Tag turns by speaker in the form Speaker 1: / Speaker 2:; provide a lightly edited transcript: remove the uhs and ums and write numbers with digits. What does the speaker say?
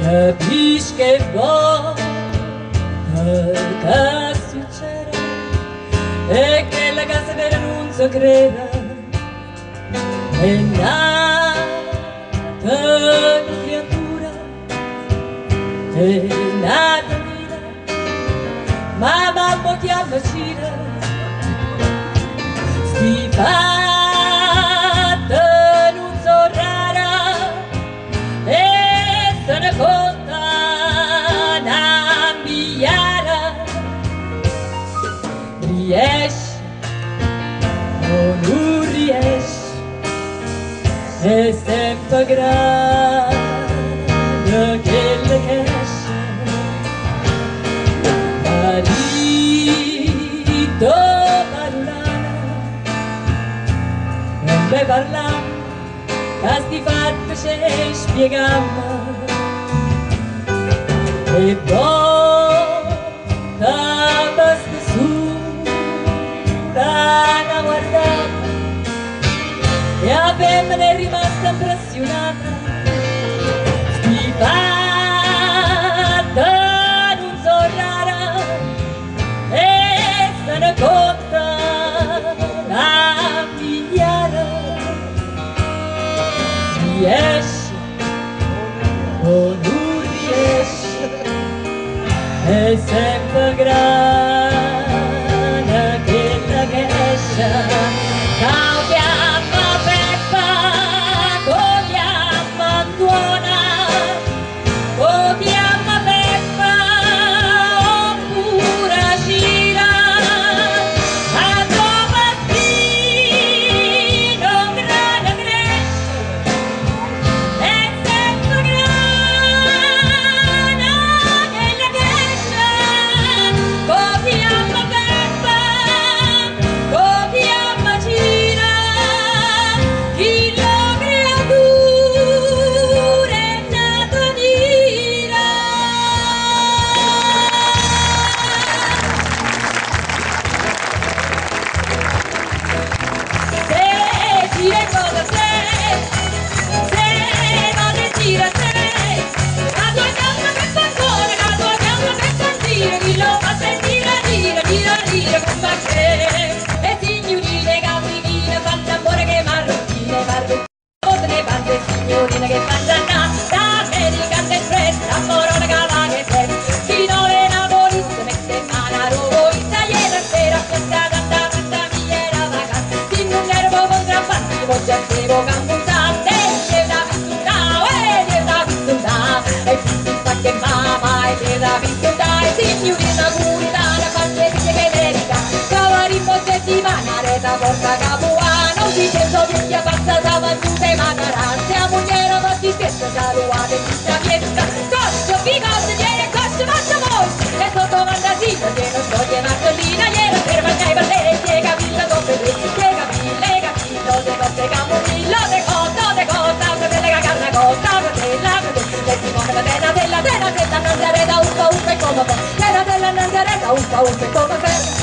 Speaker 1: Capisci che volta che succede e che la casa vera non si crede è nata una creatura, è nata vita, ma mamma chiama Cina, sti fatta non so rara e se ne conta una migliaia, riesce o non riesce, è sempre grande che le esce. Marito parlano, non mi parlano, che sti fatti ci spieghiamo. E volta basta su una guardata e a me ne è rimasta impressionata. Sti fatta non so rara e se ne conta una migliaia, riesce o non riesce, è sempre grande che la esce. Ciao chiama Peppa, o chiama Antuona, o chiama Peppa oppure Cira, a tuo bambino grande cresce, è sempre grande che la esce. O chiama Peppa, o chiama Cira, chi lo creatura è nato nera. Se Cira cosa sei, se non è Cira sei, la tua chiamma che fa ancora, la tua chiamma che fa dire, chi lo fa sentire dire con perché. E signorine caprine fanno l'amore che marrottine, marrottine fanno le signorine che fanno annata, American Express, la morona cala che sei, chi non è napolista mette in mano a rovolista, ieri sera questa tanta mia era vacanza, si non ero contrabbando, voce a sebo camputante, da vissuta, e si sa che mamma è da vissuta, e signorina puritana, facce che merita, cavari poche settimane, da porta capuano, dicendo vecchia pazza, davanti manara, siamo nera, ma si spiessa, saluate, tutta pietta, coscio, bigotto, viene coscio, faccia voi, e sotto fantasia, che non scoglie martellina, ieri per mangiare partire, piega villa, doppio, piega villa, capillo, de cotte, camomillo, de cotta, fratelli, carne cotta, fratelli, Simone, della, nanzareta, uffa, e come fa, della, nanzareta, uffa, e come fa.